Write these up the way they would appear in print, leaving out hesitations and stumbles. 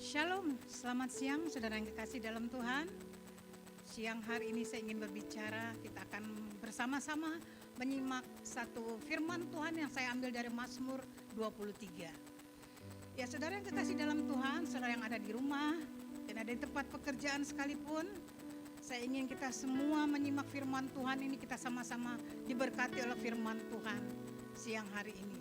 Shalom, selamat siang saudara yang kekasih dalam Tuhan. Siang hari ini saya ingin berbicara, kita akan bersama-sama menyimak satu firman Tuhan yang saya ambil dari Mazmur 23. Ya saudara yang kekasih dalam Tuhan, saudara yang ada di rumah dan ada di tempat pekerjaan sekalipun, saya ingin kita semua menyimak firman Tuhan ini, kita sama-sama diberkati oleh firman Tuhan siang hari ini.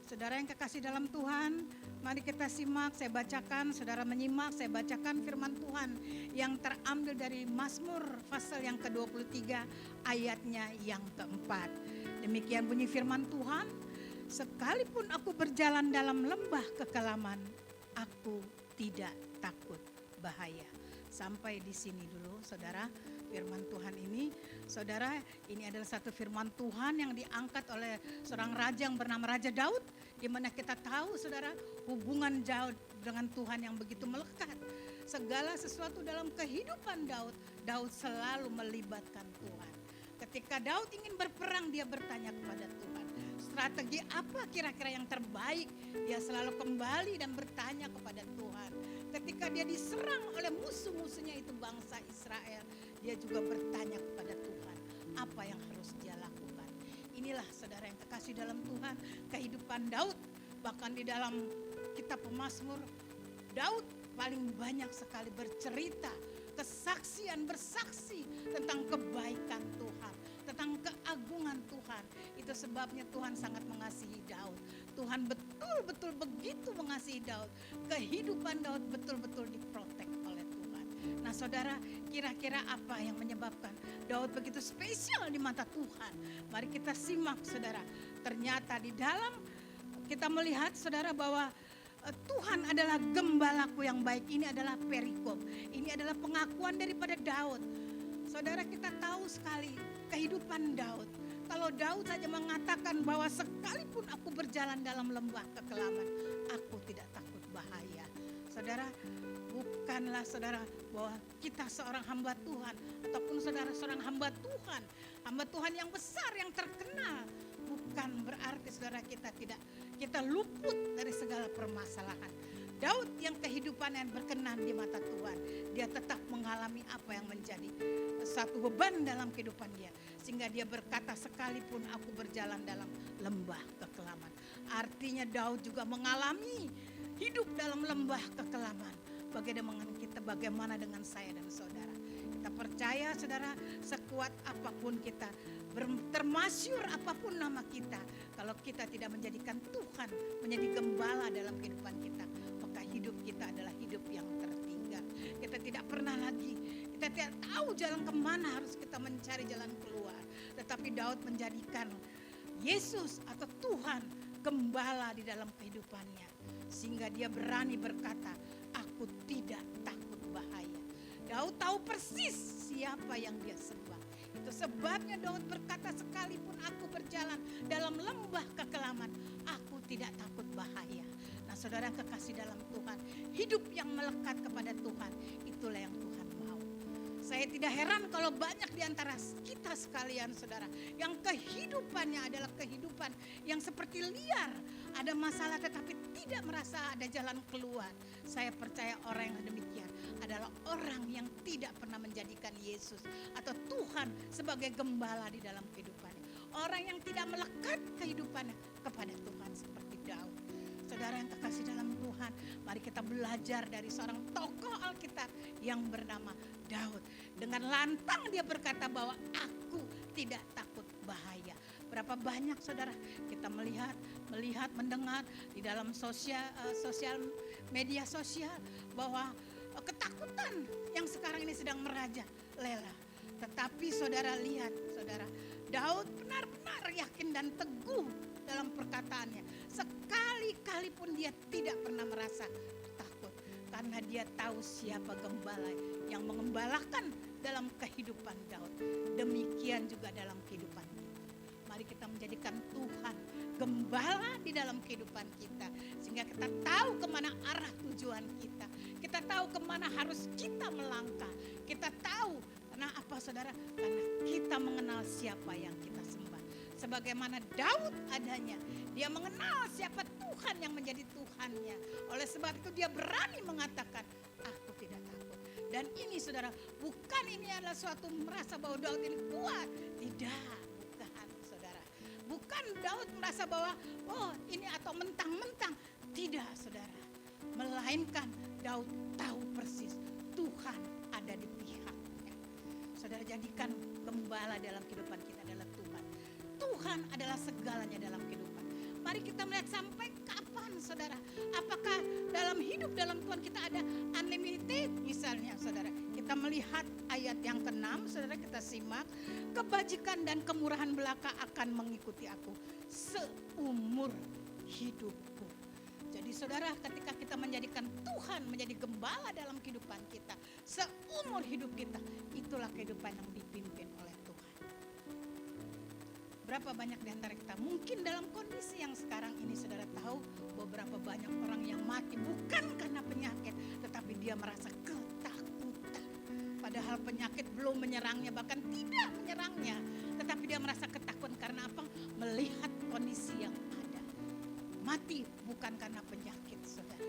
Saudara yang kekasih dalam Tuhan, mari kita simak, saya bacakan, saudara menyimak, saya bacakan firman Tuhan yang terambil dari Mazmur pasal yang ke-23 ayatnya yang keempat. Demikian bunyi firman Tuhan, sekalipun aku berjalan dalam lembah kekelaman, aku tidak takut bahaya. Sampai di sini dulu saudara firman Tuhan ini. Saudara, ini adalah satu firman Tuhan yang diangkat oleh seorang raja yang bernama Raja Daud, di mana kita tahu saudara hubungan Daud dengan Tuhan yang begitu melekat. Segala sesuatu dalam kehidupan Daud, Daud selalu melibatkan Tuhan. Ketika Daud ingin berperang, dia bertanya kepada Tuhan, strategi apa kira-kira yang terbaik? Dia selalu kembali dan bertanya kepada Tuhan. Ketika dia diserang oleh musuh-musuhnya itu bangsa Israel, dia juga bertanya kepada Tuhan, apa yang harus dia lakukan. Inilah saudara yang kekasih dalam Tuhan, kehidupan Daud. Bahkan di dalam kitab Mazmur, Daud paling banyak sekali bercerita, kesaksian, bersaksi tentang kebaikan Tuhan, tentang keagungan Tuhan. Itu sebabnya Tuhan sangat mengasihi Daud. Tuhan betul-betul begitu mengasihi Daud. Kehidupan Daud betul-betul diprotek oleh Tuhan. Nah saudara, kira-kira apa yang menyebabkan Daud begitu spesial di mata Tuhan? Mari kita simak saudara. Ternyata di dalam kita melihat saudara bahwa Tuhan adalah gembalaku yang baik. Ini adalah perikop. Ini adalah pengakuan daripada Daud. Saudara, kita tahu sekali kehidupan Daud. Kalau Daud saja mengatakan bahwa sekalipun aku berjalan dalam lembah kekelaman, aku tidak takut bahaya. Saudara, bukanlah saudara bahwa kita seorang hamba Tuhan ataupun saudara seorang hamba Tuhan yang besar, yang terkenal. Bukan berarti saudara kita luput dari segala permasalahan. Daud yang kehidupannya berkenan di mata Tuhan, dia tetap mengalami apa yang menjadi satu beban dalam kehidupan dia. Sehingga dia berkata, sekalipun aku berjalan dalam lembah kekelaman. Artinya Daud juga mengalami hidup dalam lembah kekelaman. Bagaimana dengan saya dan saudara? Kita percaya saudara, sekuat apapun kita, termasyur apapun nama kita, kalau kita tidak menjadikan Tuhan menjadi gembala dalam kehidupan kita, maka hidup kita adalah hidup yang tertinggal. Kita tidak pernah lagi, kita tidak tahu jalan kemana harus kita mencari jalan keluar. Tetapi Daud menjadikan Yesus atau Tuhan gembala di dalam kehidupannya, sehingga dia berani berkata, aku tidak takut bahaya. Daud tahu persis siapa yang dia sembah. Itu sebabnya Daud berkata, sekalipun aku berjalan dalam lembah kekelaman, aku tidak takut bahaya. Nah saudara kekasih dalam Tuhan, hidup yang melekat kepada Tuhan, itulah yang Tuhan mau. Saya tidak heran kalau banyak di antara kita sekalian saudara, yang kehidupannya adalah kehidupan yang seperti liar. Ada masalah tetapi tidak merasa ada jalan keluar. Saya percaya orang yang demikian adalah orang yang tidak pernah menjadikan Yesus atau Tuhan sebagai gembala di dalam kehidupannya. Orang yang tidak melekat kehidupannya kepada Tuhan seperti Daud. Saudara yang kekasih dalam Tuhan, mari kita belajar dari seorang tokoh Alkitab yang bernama Daud. Dengan lantang dia berkata bahwa aku tidak takut bahaya. Berapa banyak saudara kita melihat, mendengar di dalam sosial media sosial bahwa ketakutan yang sekarang ini sedang merajalela. Tetapi saudara lihat, saudara, Daud benar-benar yakin dan teguh dalam perkataannya. Sekali-kali pun dia tidak pernah merasa takut, karena dia tahu siapa gembala yang mengembalakan dalam kehidupan Daud. Demikian juga dalam kehidupan kita. Mari kita menjadikan Tuhan gembala di dalam kehidupan kita, sehingga kita tahu kemana arah tujuan kita. Kita tahu kemana harus kita melangkah. Kita tahu karena apa saudara? Karena kita mengenal siapa yang kita sembah. Sebagaimana Daud adanya, dia mengenal siapa Tuhan Tuhan yang menjadi Tuhannya. Oleh sebab itu dia berani mengatakan, aku tidak takut. Dan ini saudara, bukan ini adalah suatu merasa bahwa Daud ini kuat. Tidak, bukan saudara. Bukan Daud merasa bahwa ini atau mentang-mentang. Tidak saudara. Melainkan Daud tahu persis Tuhan ada di pihaknya. Saudara, jadikan gembala dalam kehidupan kita adalah Tuhan. Tuhan adalah segalanya dalam kehidupan. Mari kita melihat sampai kapan saudara. Apakah dalam hidup dalam Tuhan kita ada unlimited misalnya saudara. Kita melihat ayat yang ke-6 saudara, kita simak. Kebajikan dan kemurahan belaka akan mengikuti aku seumur hidupku. Jadi saudara, ketika kita menjadikan Tuhan menjadi gembala dalam kehidupan kita seumur hidup kita, itulah kehidupan yang dipimpin oleh Tuhan. Berapa banyak di antara kita mungkin dalam kondisi yang sekarang ini saudara tahu beberapa banyak orang yang mati bukan karena penyakit, tetapi dia merasa ketakutan. Padahal penyakit belum menyerangnya, bahkan tidak menyerangnya, tetapi dia merasa ketakutan karena apa? Melihat kondisi yang ada. Mati bukan karena penyakit saudara,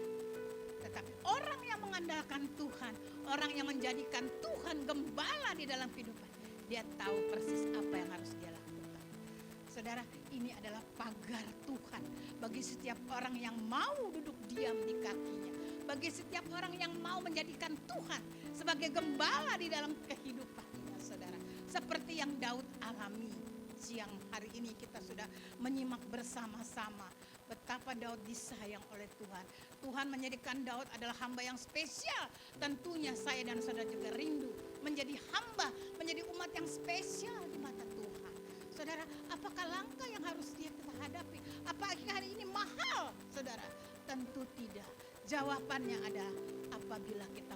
tetapi orang yang mengandalkan Tuhan, orang yang menjadikan Tuhan gembala di dalam kehidupan, dia tahu persis apa yang harus dia lakukan. Saudara, ini adalah pagar Tuhan bagi setiap orang yang mau duduk diam di kakinya, bagi setiap orang yang mau menjadikan Tuhan sebagai gembala di dalam kehidupannya saudara. Seperti yang Daud alami siang hari ini, kita sudah menyimak bersama-sama betapa Daud disayang oleh Tuhan. Tuhan menjadikan Daud adalah hamba yang spesial. Tentunya saya dan saudara juga rindu menjadi hamba, menjadi umat yang spesial di mata Tuhan. Saudara, apakah langkah yang harus dia hadapi? Apakah hari ini mahal, saudara? Tentu tidak. Jawabannya adalah apabila kita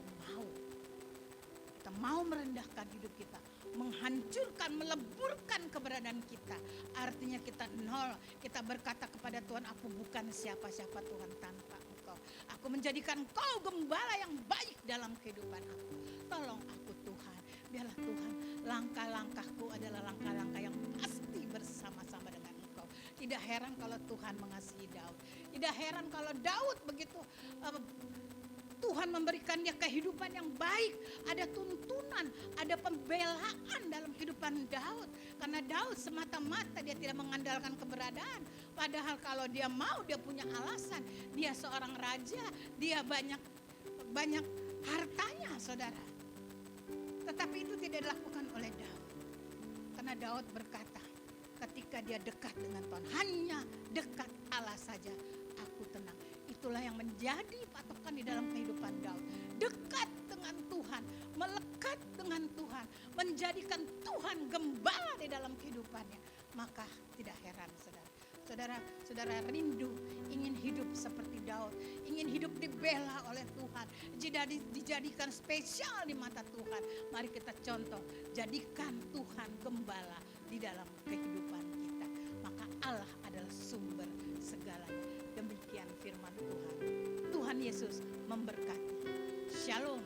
mau merendahkan hidup kita, menghancurkan, meleburkan keberadaan kita. Artinya kita nol. Kita berkata kepada Tuhan, aku bukan siapa-siapa Tuhan tanpa Engkau. Aku menjadikan Engkau gembala yang baik dalam kehidupan aku. Tolong aku Tuhan. Biarlah Tuhan, langkah-langkahku adalah langkah-langkah yang pasti bersama-sama dengan Engkau. Tidak heran kalau Tuhan mengasihi Daud. Tidak heran kalau Daud begitu Tuhan memberikan dia kehidupan yang baik. Ada tuntunan, ada pembelaan dalam kehidupan Daud. Karena Daud semata-mata dia tidak mengandalkan keberadaan. Padahal kalau dia mau, dia punya alasan. Dia seorang raja, dia banyak hartanya saudara. Tetapi itu tidak dilakukan oleh Daud. Karena Daud berkata, ketika dia dekat dengan Tuhan, hanya dekat Allah saja, aku tenang. Itulah yang menjadi patokan di dalam kehidupan Daud. Dekat dengan Tuhan, melekat dengan Tuhan, menjadikan Tuhan gembala di dalam kehidupannya. Maka tidak heran saudara rindu ingin hidup seperti Daud, ingin hidup dibela oleh Tuhan, dijadikan spesial di mata Tuhan. Mari kita contoh, jadikan Tuhan gembala di dalam kehidupan kita. Maka Allah adalah sumber segalanya. Demikian firman Tuhan. Tuhan Yesus memberkati. Shalom.